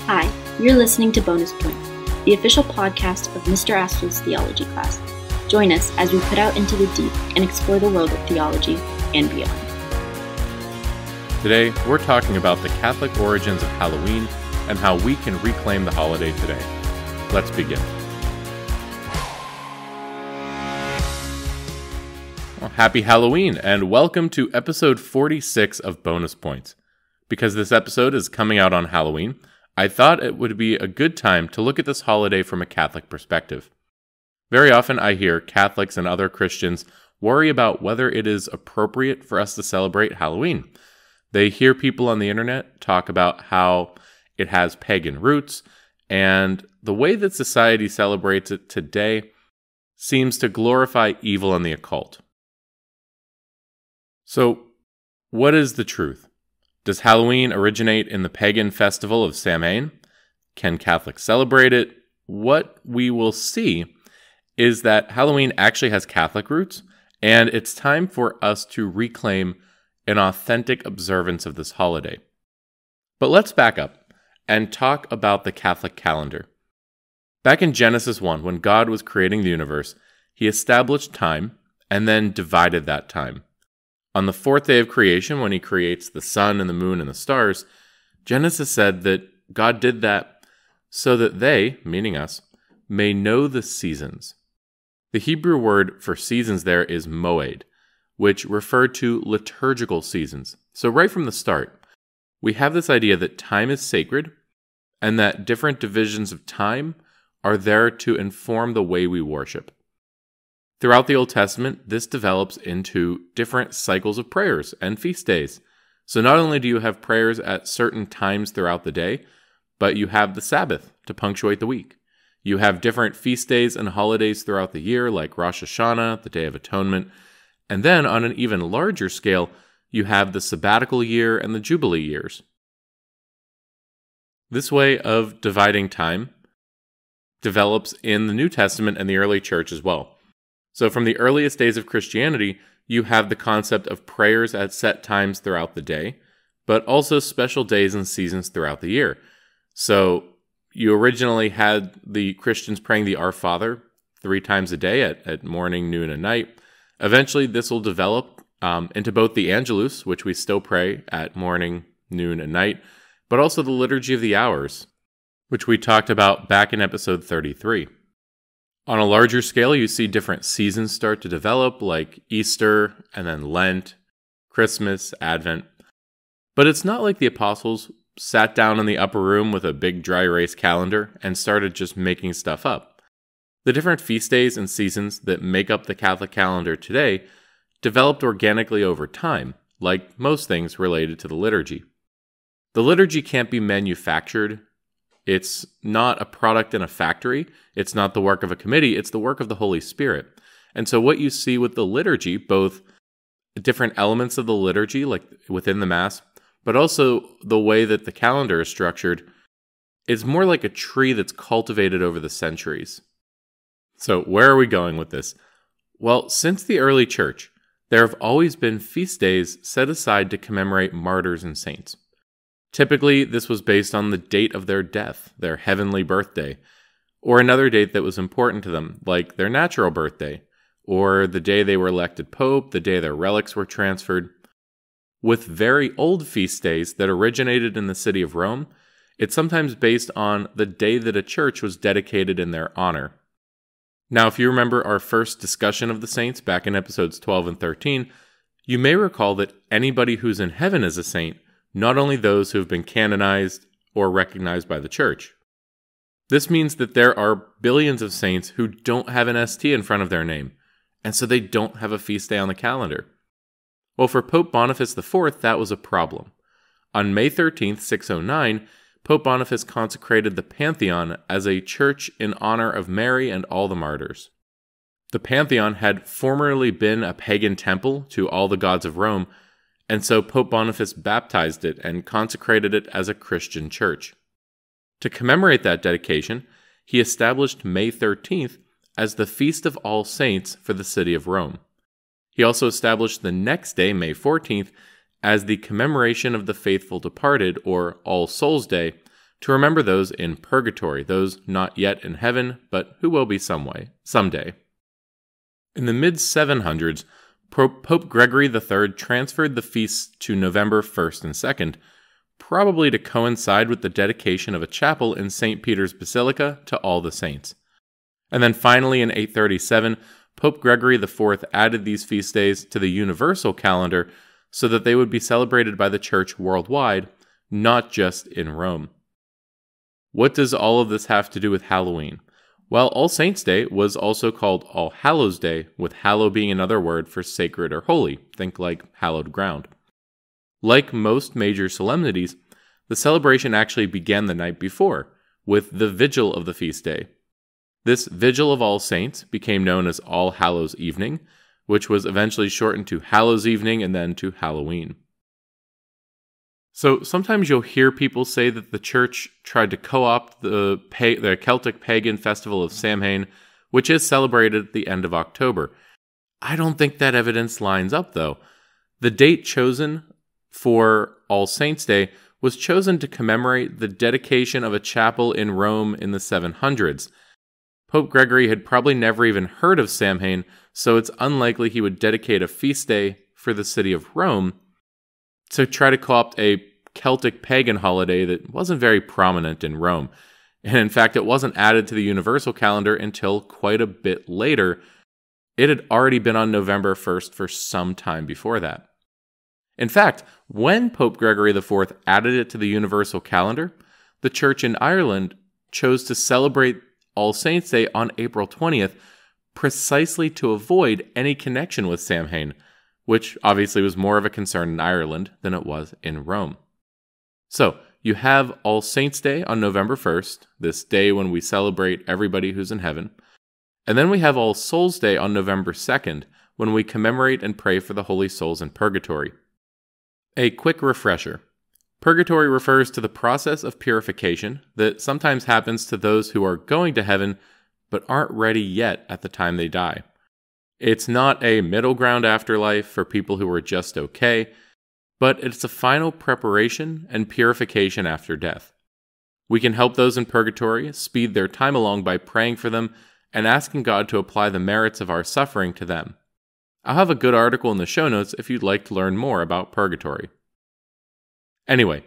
Hi, you're listening to Bonus Points, the official podcast of Mr. Astley's theology class. Join us as we put out into the deep and explore the world of theology and beyond. Today, we're talking about the Catholic origins of Halloween and how we can reclaim the holiday today. Let's begin. Well, happy Halloween, and welcome to episode 46 of Bonus Points. Because this episode is coming out on Halloween, I thought it would be a good time to look at this holiday from a Catholic perspective. Very often I hear Catholics and other Christians worry about whether it is appropriate for us to celebrate Halloween. They hear people on the internet talk about how it has pagan roots, and the way that society celebrates it today seems to glorify evil and the occult. So, what is the truth? Does Halloween originate in the pagan festival of Samhain? Can Catholics celebrate it? What we will see is that Halloween actually has Catholic roots, and it's time for us to reclaim an authentic observance of this holiday. But let's back up and talk about the Catholic calendar. Back in Genesis 1, when God was creating the universe, he established time and then divided that time. On the fourth day of creation, when he creates the sun and the moon and the stars, Genesis said that God did that so that they, meaning us, may know the seasons. The Hebrew word for seasons there is moed, which referred to liturgical seasons. So right from the start, we have this idea that time is sacred and that different divisions of time are there to inform the way we worship. Throughout the Old Testament, this develops into different cycles of prayers and feast days. So not only do you have prayers at certain times throughout the day, but you have the Sabbath to punctuate the week. You have different feast days and holidays throughout the year, like Rosh Hashanah, the Day of Atonement. And then on an even larger scale, you have the sabbatical year and the Jubilee years. This way of dividing time develops in the New Testament and the early church as well. So from the earliest days of Christianity, you have the concept of prayers at set times throughout the day, but also special days and seasons throughout the year. So you originally had the Christians praying the Our Father 3 times a day at morning, noon, and night. Eventually, this will develop into both the Angelus, which we still pray at morning, noon, and night, but also the Liturgy of the Hours, which we talked about back in episode 33. On a larger scale, you see different seasons start to develop, like Easter, and then Lent, Christmas, Advent. But it's not like the apostles sat down in the upper room with a big dry erase calendar and started just making stuff up. The different feast days and seasons that make up the Catholic calendar today developed organically over time, like most things related to the liturgy. The liturgy can't be manufactured. It's not a product in a factory. It's not the work of a committee. It's the work of the Holy Spirit. And so what you see with the liturgy, both different elements of the liturgy, like within the Mass, but also the way that the calendar is structured, is more like a tree that's cultivated over the centuries. So where are we going with this? Well, since the early church, there have always been feast days set aside to commemorate martyrs and saints. Typically, this was based on the date of their death, their heavenly birthday, or another date that was important to them, like their natural birthday, or the day they were elected pope, the day their relics were transferred. With very old feast days that originated in the city of Rome, it's sometimes based on the day that a church was dedicated in their honor. Now, if you remember our first discussion of the saints back in episodes 12 and 13, you may recall that anybody who's in heaven is a saint, not only those who have been canonized or recognized by the Church. This means that there are billions of saints who don't have an ST in front of their name, and so they don't have a feast day on the calendar. Well, for Pope Boniface IV, that was a problem. On May 13th, 609, Pope Boniface consecrated the Pantheon as a church in honor of Mary and all the martyrs. The Pantheon had formerly been a pagan temple to all the gods of Rome, and so Pope Boniface baptized it and consecrated it as a Christian church. To commemorate that dedication, he established May 13th as the Feast of All Saints for the city of Rome. He also established the next day, May 14th, as the commemoration of the faithful departed, or All Souls' Day, to remember those in purgatory, those not yet in heaven, but who will be someday. In the mid-700s, Pope Gregory III transferred the feasts to November 1st and 2nd, probably to coincide with the dedication of a chapel in St. Peter's Basilica to all the saints. And then finally in 837, Pope Gregory IV added these feast days to the universal calendar so that they would be celebrated by the Church worldwide, not just in Rome. What does all of this have to do with Halloween? Well, All Saints' Day was also called All Hallows' Day, with hallow being another word for sacred or holy, think like hallowed ground. Like most major solemnities, the celebration actually began the night before, with the vigil of the feast day. This Vigil of All Saints became known as All Hallows' Evening, which was eventually shortened to Hallows' Evening and then to Halloween. So sometimes you'll hear people say that the church tried to co-opt the Celtic pagan festival of Samhain, which is celebrated at the end of October. I don't think that evidence lines up, though. The date chosen for All Saints' Day was chosen to commemorate the dedication of a chapel in Rome in the 700s. Pope Gregory had probably never even heard of Samhain, so it's unlikely he would dedicate a feast day for the city of Rome to try to co-opt a Celtic pagan holiday that wasn't very prominent in Rome. And in fact, it wasn't added to the universal calendar until quite a bit later. It had already been on November 1st for some time before that. In fact, when Pope Gregory IV added it to the universal calendar, the church in Ireland chose to celebrate All Saints' Day on April 20th, precisely to avoid any connection with Samhain, which obviously was more of a concern in Ireland than it was in Rome. So, you have All Saints' Day on November 1st, this day when we celebrate everybody who's in heaven, and then we have All Souls' Day on November 2nd, when we commemorate and pray for the holy souls in purgatory. A quick refresher. Purgatory refers to the process of purification that sometimes happens to those who are going to heaven but aren't ready yet at the time they die. It's not a middle ground afterlife for people who are just okay, but it's a final preparation and purification after death. We can help those in purgatory speed their time along by praying for them and asking God to apply the merits of our suffering to them. I'll have a good article in the show notes if you'd like to learn more about purgatory. Anyway,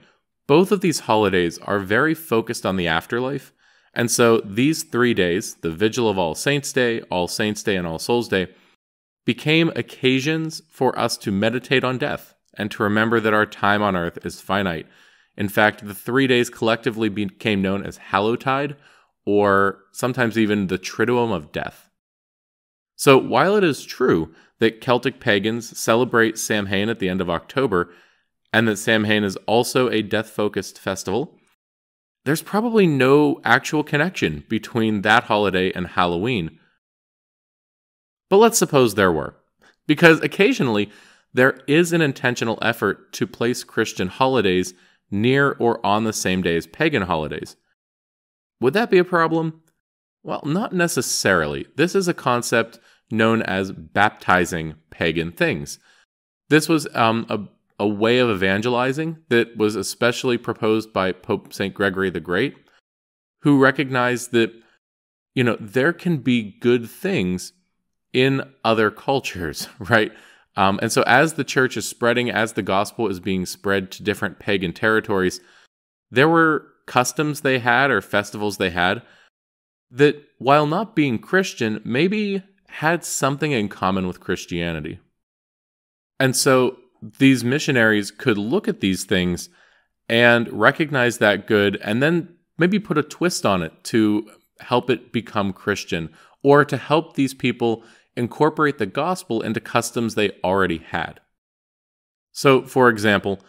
both of these holidays are very focused on the afterlife, and so these 3 days, the Vigil of All Saints' Day, and All Souls' Day, became occasions for us to meditate on death and to remember that our time on earth is finite. In fact, the 3 days collectively became known as Hallowtide, or sometimes even the Triduum of Death. So while it is true that Celtic pagans celebrate Samhain at the end of October, and that Samhain is also a death-focused festival, there's probably no actual connection between that holiday and Halloween. But let's suppose there were, because occasionally there is an intentional effort to place Christian holidays near or on the same day as pagan holidays. Would that be a problem? Well, not necessarily. This is a concept known as baptizing pagan things. This was a way of evangelizing that was especially proposed by Pope St. Gregory the Great, who recognized that, there can be good things in other cultures, right? And so as the church is spreading, as the gospel is being spread to different pagan territories, there were customs they had or festivals they had that, while not being Christian, maybe had something in common with Christianity. And so these missionaries could look at these things and recognize that good and then maybe put a twist on it to help it become Christian, or to help these people incorporate the gospel into customs they already had. So, for example,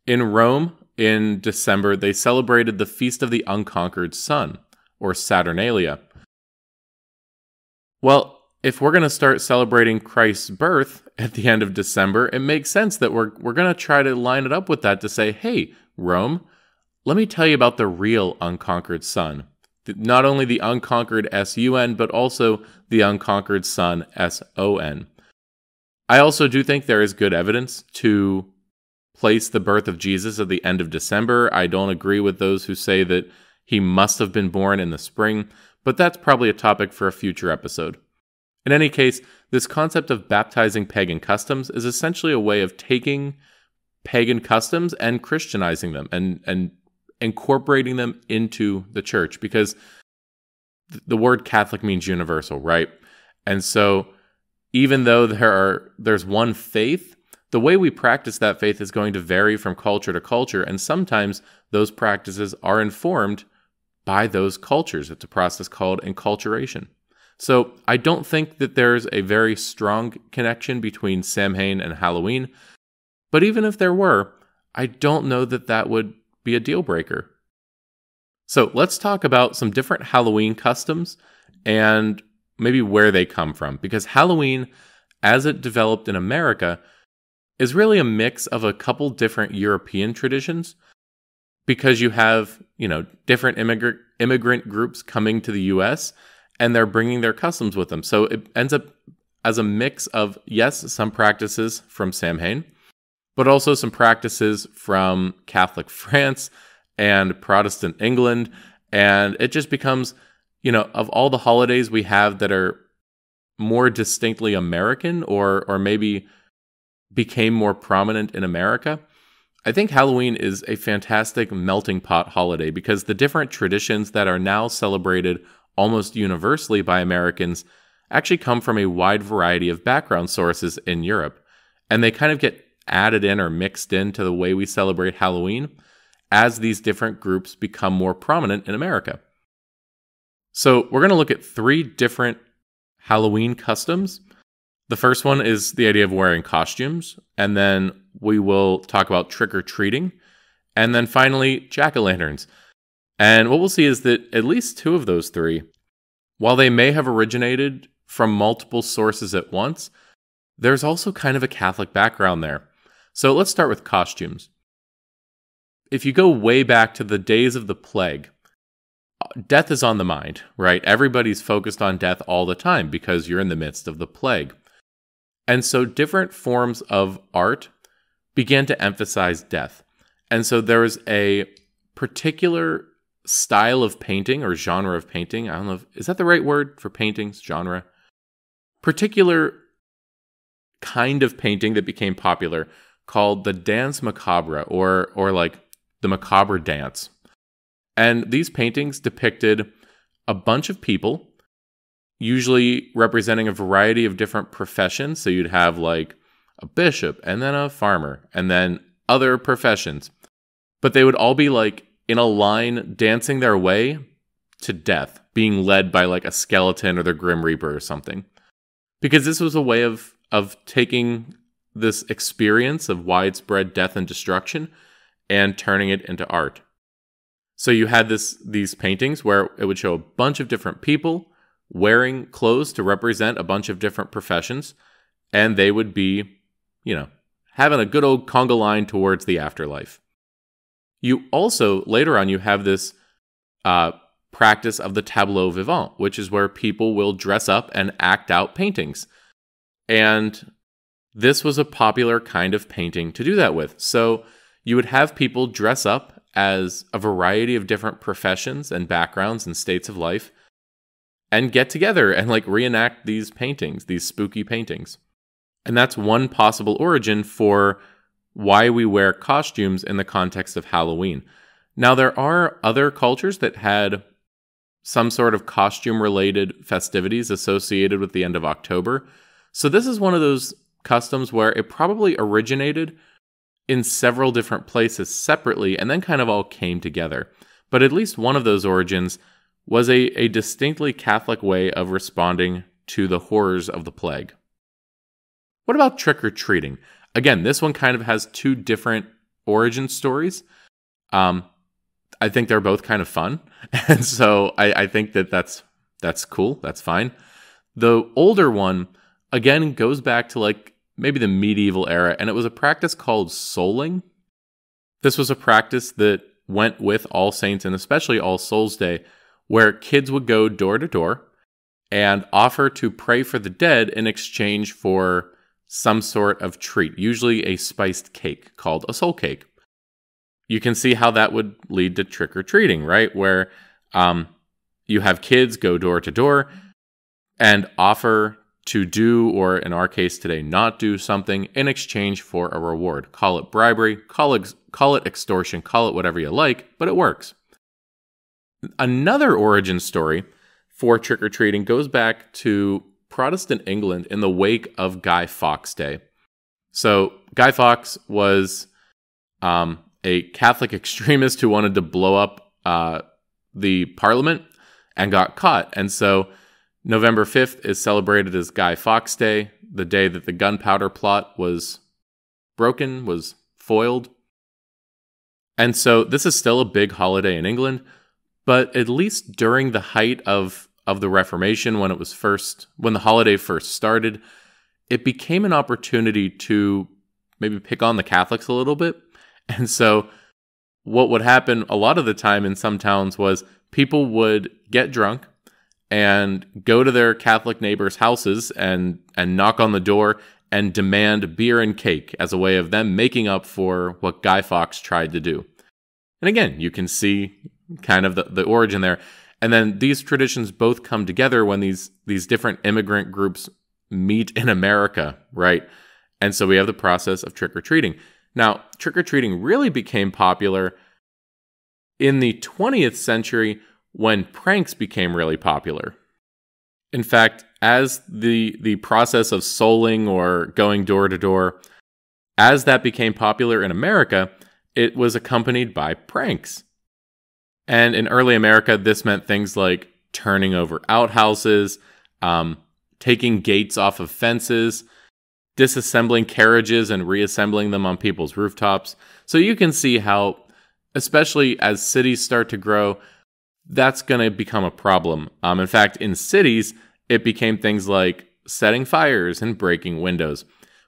in Rome in December, they celebrated the Feast of the Unconquered Sun, or Saturnalia. Well, if we're going to start celebrating Christ's birth at the end of December, it makes sense that we're going to try to line it up with that to say, hey, Rome, let me tell you about the real unconquered sun. Not only the unconquered S-U-N, but also the unconquered sun, S-O-N. I also do think there is good evidence to place the birth of Jesus at the end of December. I don't agree with those who say that he must have been born in the spring, but that's probably a topic for a future episode. In any case, this concept of baptizing pagan customs is essentially a way of taking pagan customs and Christianizing them and incorporating them into the church, because the word Catholic means universal, right? And so even though there's one faith, the way we practice that faith is going to vary from culture to culture, and sometimes those practices are informed by those cultures. It's a process called enculturation. So I don't think that there's a very strong connection between Samhain and Halloween, but even if there were, I don't know that that would be a deal breaker. So let's talk about some different Halloween customs and maybe where they come from, because Halloween, as it developed in America, is really a mix of a couple different European traditions, because you have, different immigrant groups coming to the US and they're bringing their customs with them. So it ends up as a mix of, yes, some practices from Samhain, but also some practices from Catholic France and Protestant England. And it just becomes, of all the holidays we have that are more distinctly American or maybe became more prominent in America, I think Halloween is a fantastic melting pot holiday, because the different traditions that are now celebrated almost universally by Americans actually come from a wide variety of background sources in Europe. And they kind of get added in or mixed into the way we celebrate Halloween as these different groups become more prominent in America. So we're going to look at 3 different Halloween customs. The first one is the idea of wearing costumes, and then we will talk about trick-or-treating, and then finally, jack-o'-lanterns. And what we'll see is that at least 2 of those 3, while they may have originated from multiple sources at once, there's also kind of a Catholic background there. So let's start with costumes. If you go way back to the days of the plague, death is on the mind, right? Everybody's focused on death all the time because you're in the midst of the plague. And so different forms of art began to emphasize death. And so there was a particular style of painting or genre of painting. I don't know is that the right word for paintings, genre? Particular kind of painting that became popular called the Danse Macabre, or like the macabre dance. And these paintings depicted a bunch of people, usually representing a variety of different professions. So you'd have like a bishop and then a farmer and then other professions. But they would all be like in a line dancing their way to death, being led by like a skeleton or the Grim Reaper or something. Because this was a way of taking this experience of widespread death and destruction and turning it into art. So you had these paintings where it would show a bunch of different people wearing clothes to represent a bunch of different professions, and they would be, having a good old conga line towards the afterlife. You also, later on, you have this practice of the tableau vivant, which is where people will dress up and act out paintings. And this was a popular kind of painting to do that with. So you would have people dress up as a variety of different professions and backgrounds and states of life and get together and like reenact these paintings, these spooky paintings. And that's one possible origin for why we wear costumes in the context of Halloween. Now, there are other cultures that had some sort of costume-related festivities associated with the end of October. So this is one of those customs where it probably originated in several different places separately and then kind of all came together. But at least one of those origins was a distinctly Catholic way of responding to the horrors of the plague. What about trick-or-treating? Again, this one kind of has 2 different origin stories. I think they're both kind of fun. And so I think that's cool. That's fine. The older one, again, goes back to like maybe the medieval era, and it was a practice called souling. This was a practice that went with All Saints and especially All Souls Day, where kids would go door to door and offer to pray for the dead in exchange for some sort of treat, usually a spiced cake called a soul cake. You can see how that would lead to trick-or-treating, right? Where you have kids go door to door and offer to do, or in our case today, not do something in exchange for a reward. Call it bribery, call it extortion, call it whatever you like, but it works. Another origin story for trick-or-treating goes back to Protestant England in the wake of Guy Fawkes Day. So Guy Fawkes was a Catholic extremist who wanted to blow up the Parliament and got caught. And so November 5th is celebrated as Guy Fawkes Day, the day that the gunpowder plot was broken, was foiled. And so this is still a big holiday in England, but at least during the height of the Reformation, when the holiday first started, it became an opportunity to maybe pick on the Catholics a little bit. And so what would happen a lot of the time in some towns was people would get drunk and go to their Catholic neighbors' houses and knock on the door and demand beer and cake as a way of them making up for what Guy Fawkes tried to do. And again, you can see kind of the origin there. And then these traditions both come together when these different immigrant groups meet in America, right? And so we have the process of trick-or-treating. Now, trick-or-treating really became popular in the 20th century when pranks became really popular. In fact, as the process of souling or going door to door, as that became popular in America, it was accompanied by pranks. And in early America, this meant things like turning over outhouses, taking gates off of fences, disassembling carriages and reassembling them on people's rooftops. So you can see how, especially as cities start to grow, that's going to become a problem. In fact, in cities, it became things like setting fires and breaking windows.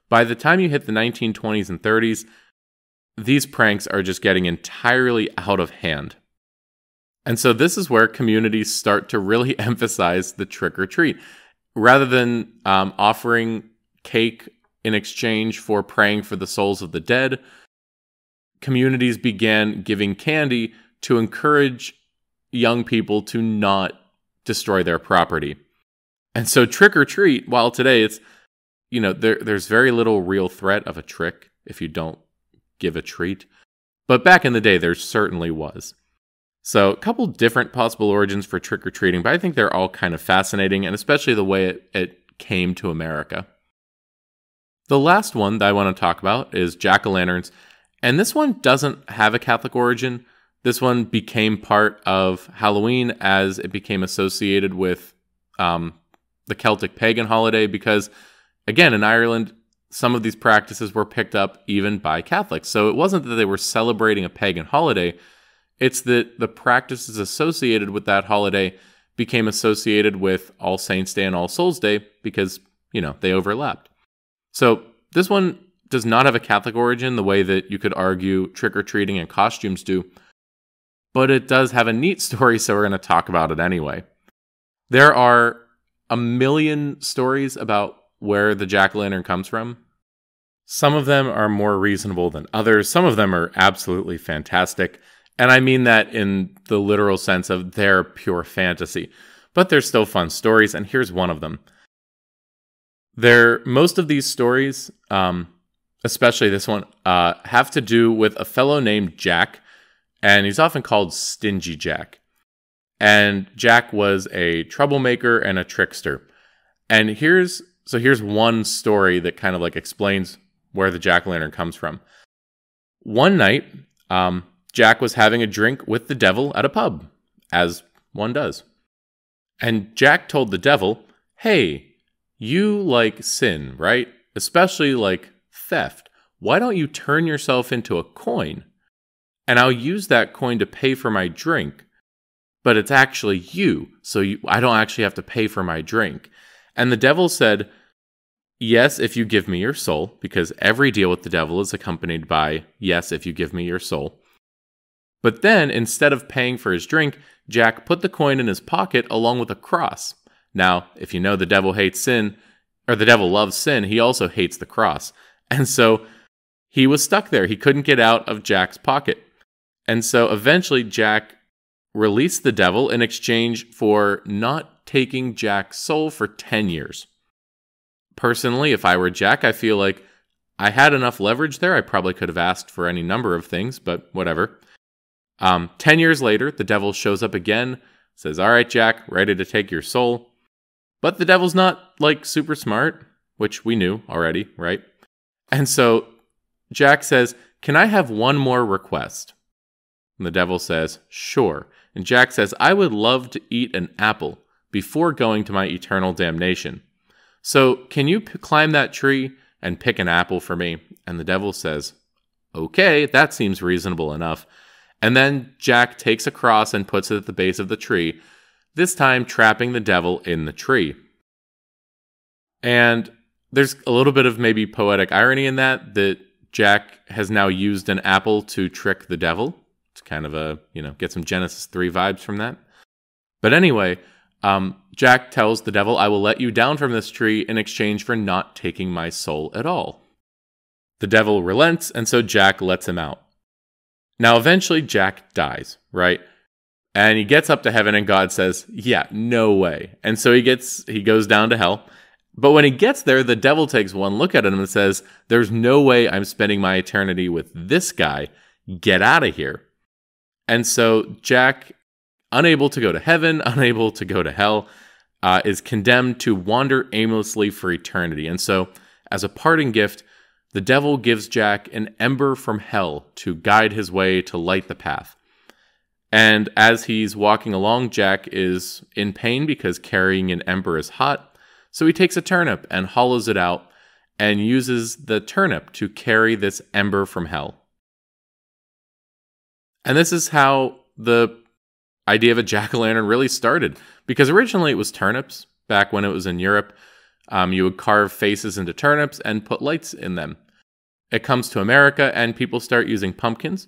By the time you hit the 1920s and 30s, these pranks are just getting entirely out of hand. And so this is where communities start to really emphasize the trick or treat. Rather than offering cake in exchange for praying for the souls of the dead, communities began giving candy to encourage young people to not destroy their property. And so trick or treat, while today it's, there's very little real threat of a trick if you don't give a treat. But back in the day, there certainly was. So a couple different possible origins for trick-or-treating, but I think they're all kind of fascinating, and especially the way it came to America. The last one that I want to talk about is jack-o'-lanterns, and this one doesn't have a Catholic origin. This one became part of Halloween as it became associated with the Celtic pagan holiday because, again, in Ireland, some of these practices were picked up even by Catholics. So it wasn't that they were celebrating a pagan holiday. It's that the practices associated with that holiday became associated with All Saints' Day and All Souls' Day because, they overlapped. So this one does not have a Catholic origin the way that you could argue trick-or-treating and costumes do, but it does have a neat story, so we're going to talk about it anyway. There are a million stories about where the jack-o'-lantern comes from. Some of them are more reasonable than others. Some of them are absolutely fantastic. And I mean that in the literal sense of they're pure fantasy. But they're still fun stories, and here's one of them. Most of these stories, especially this one, have to do with a fellow named Jack, and he's often called Stingy Jack. And Jack was a troublemaker and a trickster. And here's one story that kind of explains where the jack-o'-lantern comes from. One night, Jack was having a drink with the devil at a pub, as one does. And Jack told the devil, "Hey, you like sin, right? Especially like theft. Why don't you turn yourself into a coin? And I'll use that coin to pay for my drink. But it's actually you, so I don't actually have to pay for my drink." And the devil said, "Yes, if you give me your soul," because every deal with the devil is accompanied by, "Yes, if you give me your soul." But then, instead of paying for his drink, Jack put the coin in his pocket along with a cross. Now, if you know the devil hates sin, or the devil loves sin, he also hates the cross. And so he was stuck there. He couldn't get out of Jack's pocket. And so eventually Jack released the devil in exchange for not taking Jack's soul for 10 years. Personally, if I were Jack, I feel like I had enough leverage there. I probably could have asked for any number of things, but whatever. 10 years later, the devil shows up again, says, "All right, Jack, ready to take your soul." But the devil's not, like, super smart, which we knew already, right? And so Jack says, "Can I have one more request?" And the devil says, "Sure." And Jack says, "I would love to eat an apple before going to my eternal damnation. So can you climb that tree and pick an apple for me?" And the devil says, "Okay, that seems reasonable enough." And then Jack takes a cross and puts it at the base of the tree, this time trapping the devil in the tree. And there's a little bit of maybe poetic irony in that Jack has now used an apple to trick the devil. It's kind of get some Genesis 3 vibes from that. But anyway, Jack tells the devil, "I will let you down from this tree in exchange for not taking my soul at all." The devil relents, and so Jack lets him out. Now, eventually, Jack dies, right? And he gets up to heaven, and God says, "Yeah, no way." And so he goes down to hell. But when he gets there, the devil takes one look at him and says, "There's no way I'm spending my eternity with this guy. Get out of here." And so Jack, unable to go to heaven, unable to go to hell, is condemned to wander aimlessly for eternity. And so, as a parting gift, the devil gives Jack an ember from hell to guide his way to light the path. And as he's walking along, Jack is in pain because carrying an ember is hot. So he takes a turnip and hollows it out and uses the turnip to carry this ember from hell. And this is how the idea of a jack-o'-lantern really started. Because originally it was turnips. Back when it was in Europe, you would carve faces into turnips and put lights in them. It comes to America and people start using pumpkins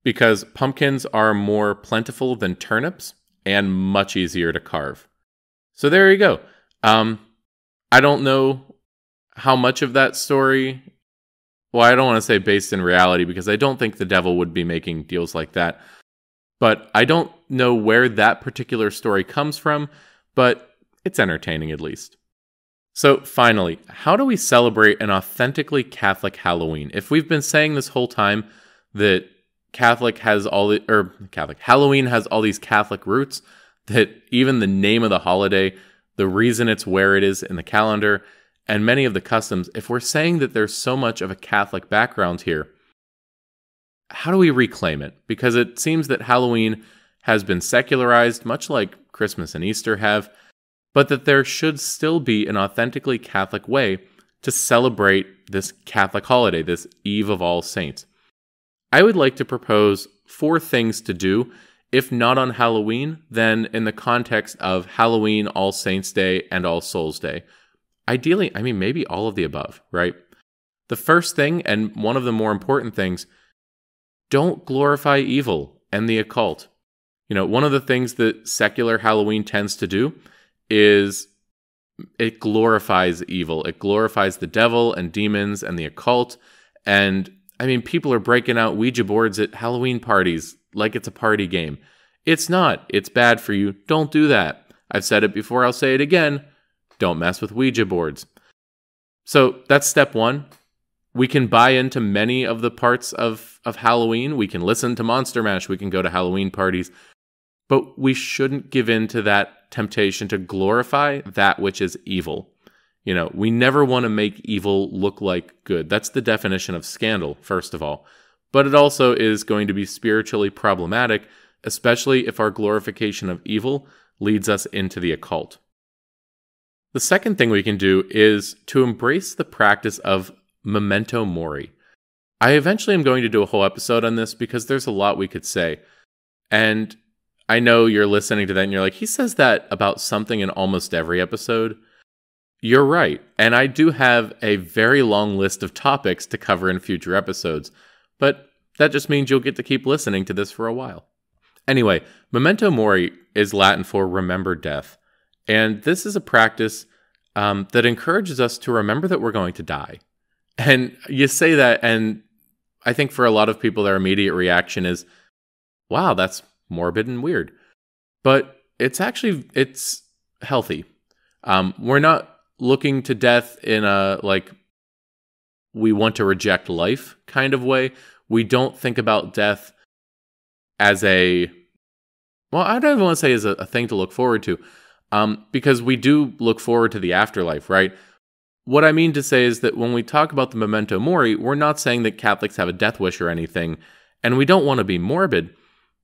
because pumpkins are more plentiful than turnips and much easier to carve. So there you go. I don't know how much of that story, well, I don't want to say based in reality because I don't think the devil would be making deals like that. But I don't know where that particular story comes from, but it's entertaining at least. So finally, how do we celebrate an authentically Catholic Halloween? If we've been saying this whole time that Halloween has all these Catholic roots, that even the name of the holiday, the reason it's where it is in the calendar, and many of the customs, if we're saying that there's so much of a Catholic background here, how do we reclaim it? Because it seems that Halloween has been secularized, much like Christmas and Easter have, but that there should still be an authentically Catholic way to celebrate this Catholic holiday, this Eve of All Saints. I would like to propose 4 things to do, if not on Halloween, then in the context of Halloween, All Saints' Day, and All Souls' Day. Ideally, maybe all of the above, right? The first thing, and one of the more important things, don't glorify evil and the occult. One of the things that secular Halloween tends to do is it glorifies evil. It glorifies the devil and demons and the occult. And people are breaking out Ouija boards at Halloween parties like it's a party game. It's not. It's bad for you. Don't do that. I've said it before. I'll say it again. Don't mess with Ouija boards. So that's step 1. We can buy into many of the parts of Halloween. We can listen to Monster Mash. We can go to Halloween parties. But we shouldn't give in to that temptation to glorify that which is evil. We never want to make evil look like good. That's the definition of scandal, first of all. But it also is going to be spiritually problematic, especially if our glorification of evil leads us into the occult. The second thing we can do is to embrace the practice of memento mori. I eventually am going to do a whole episode on this because there's a lot we could say. And I know you're listening to that and you're like, he says that about something in almost every episode. You're right. And I do have a very long list of topics to cover in future episodes. But that just means you'll get to keep listening to this for a while. Anyway, memento mori is Latin for remember death. And this is a practice that encourages us to remember that we're going to die. And you say that, and I think for a lot of people, their immediate reaction is, wow, that's morbid and weird. But it's healthy. We're not looking to death in a, like, we want to reject life kind of way. We don't think about death as I don't even want to say as a thing to look forward to, because we do look forward to the afterlife, right? What I mean to say is that when we talk about the memento mori, we're not saying that Catholics have a death wish or anything, and we don't want to be morbid,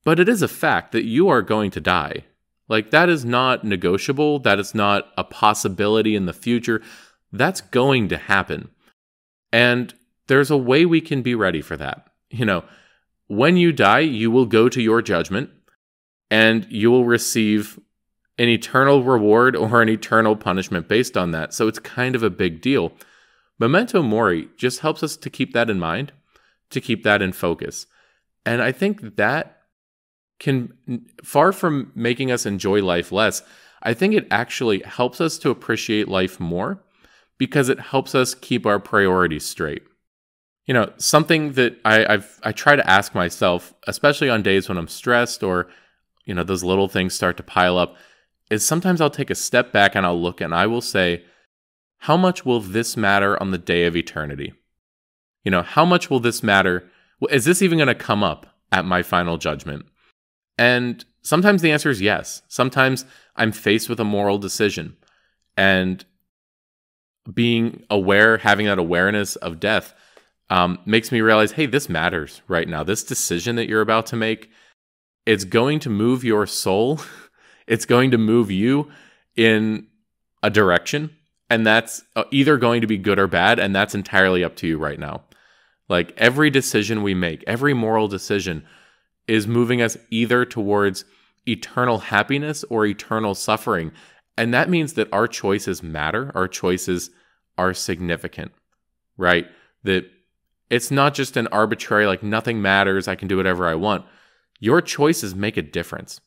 but it is a fact that you are going to die. Like, that is not negotiable. That is not a possibility in the future. That's going to happen. And there's a way we can be ready for that. When you die, you will go to your judgment, and you will receive an eternal reward or an eternal punishment based on that. So it's kind of a big deal. Memento mori just helps us to keep that in mind, to keep that in focus. And I think that can, far from making us enjoy life less, I think it actually helps us to appreciate life more, because it helps us keep our priorities straight. Something that I try to ask myself, especially on days when I'm stressed or, those little things start to pile up, is sometimes I'll take a step back and I'll look and I will say, how much will this matter on the day of eternity? How much will this matter? Is this even going to come up at my final judgment? And sometimes the answer is yes. Sometimes I'm faced with a moral decision, and being aware, having that awareness of death, makes me realize, hey, this matters right now. This decision that you're about to make, it's going to move your soul. It's going to move you in a direction, and that's either going to be good or bad, and that's entirely up to you right now. Like, every decision we make, every moral decision is moving us either towards eternal happiness or eternal suffering. And that means that our choices matter. Our choices are significant, right? That it's not just an arbitrary, like, nothing matters, I can do whatever I want. Your choices make a difference.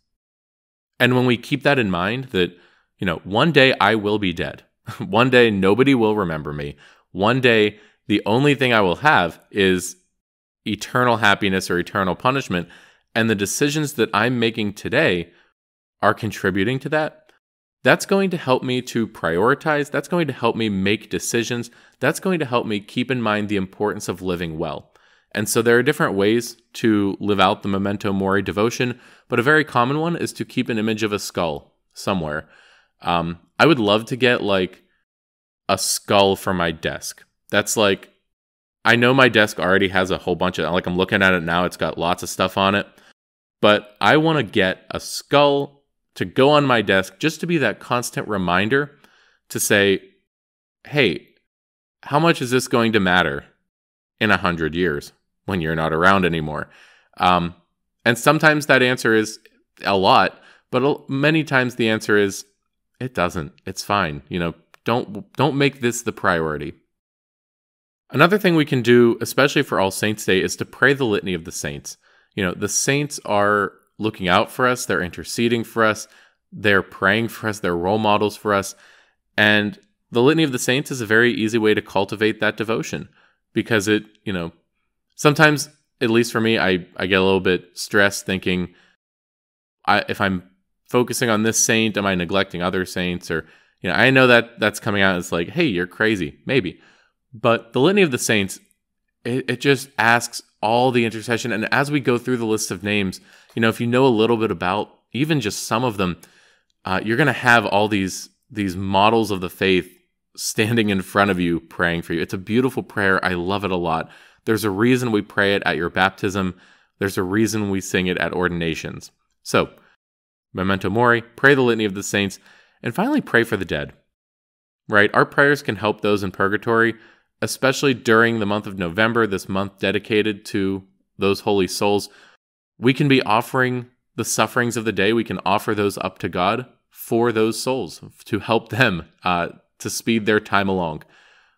And when we keep that in mind, that, one day I will be dead. One day nobody will remember me. One day the only thing I will have is eternal happiness or eternal punishment. And the decisions that I'm making today are contributing to that. That's going to help me to prioritize. That's going to help me make decisions. That's going to help me keep in mind the importance of living well. And so there are different ways to live out the memento mori devotion, but a very common one is to keep an image of a skull somewhere. I would love to get, like, a skull for my desk. That's like, I know my desk already has a whole bunch of, like, I'm looking at it now, it's got lots of stuff on it, but I want to get a skull to go on my desk just to be that constant reminder to say, hey, how much is this going to matter in 100 years when you're not around anymore? And sometimes that answer is a lot, but many times the answer is, it doesn't. It's fine. Don't make this the priority. Another thing we can do, especially for All Saints' Day, is to pray the Litany of the Saints. The saints are looking out for us. They're interceding for us. They're praying for us. They're role models for us. And the Litany of the Saints is a very easy way to cultivate that devotion, because it, sometimes, at least for me, I get a little bit stressed thinking, if I'm focusing on this saint, am I neglecting other saints? Or, I know that that's coming out as like, hey, you're crazy, maybe. But the Litany of the Saints, it just asks all the intercession. And as we go through the list of names, if you know a little bit about even just some of them, you're going to have all these models of the faith standing in front of you praying for you. It's a beautiful prayer. I love it a lot. There's a reason we pray it at your baptism. There's a reason we sing it at ordinations. So, memento mori, pray the Litany of the Saints, and finally pray for the dead. Right? Our prayers can help those in purgatory, especially during the month of November, this month dedicated to those holy souls. We can be offering the sufferings of the day. We can offer those up to God for those souls, to help them to speed their time along.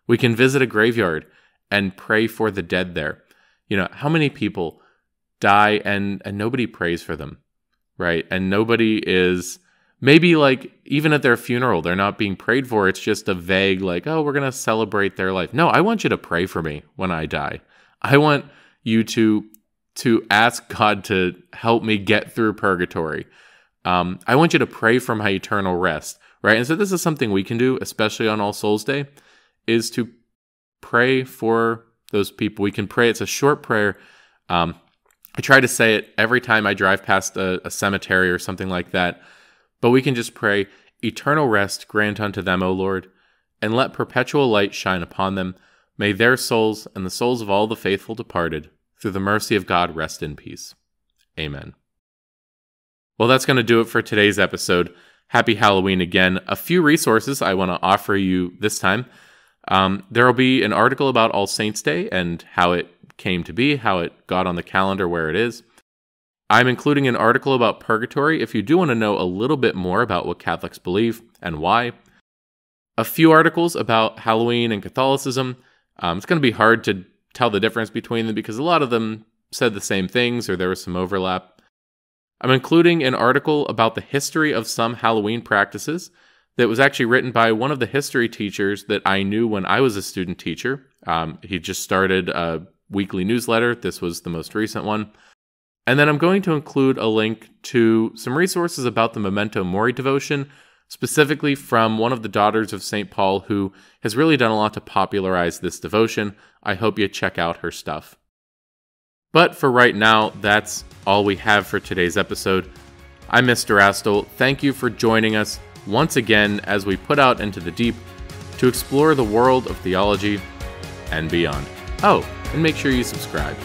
We can visit a graveyard and pray for the dead there. How many people die and nobody prays for them, right? And nobody is Maybe like even at their funeral, they're not being prayed for. It's just a vague like, oh, we're going to celebrate their life. No, I want you to pray for me when I die. I want you to ask God to help me get through purgatory. I want you to pray for my eternal rest, right? And so this is something we can do, especially on All Souls Day, is to pray for those people. We can pray. It's a short prayer. I try to say it every time I drive past a cemetery or something like that. But we can just pray, eternal rest grant unto them, O Lord, and let perpetual light shine upon them. May their souls and the souls of all the faithful departed, through the mercy of God, rest in peace. Amen. Well, that's going to do it for today's episode. Happy Halloween again. A few resources I want to offer you this time. There will be an article about All Saints' Day and how it came to be, how it got on the calendar where it is. I'm including an article about purgatory if you do want to know a little bit more about what Catholics believe and why. A few articles about Halloween and Catholicism. It's going to be hard to tell the difference between them because a lot of them said the same things or there was some overlap. I'm including an article about the history of some Halloween practices that was actually written by one of the history teachers that I knew when I was a student teacher. He just started a weekly newsletter. This was the most recent one. And then I'm going to include a link to some resources about the Memento Mori devotion, specifically from one of the daughters of St. Paul who has really done a lot to popularize this devotion. I hope you check out her stuff. But for right now, that's all we have for today's episode. I'm Mr. Astle. Thank you for joining us once again as we put out into the deep to explore the world of theology and beyond. Oh, and make sure you subscribe.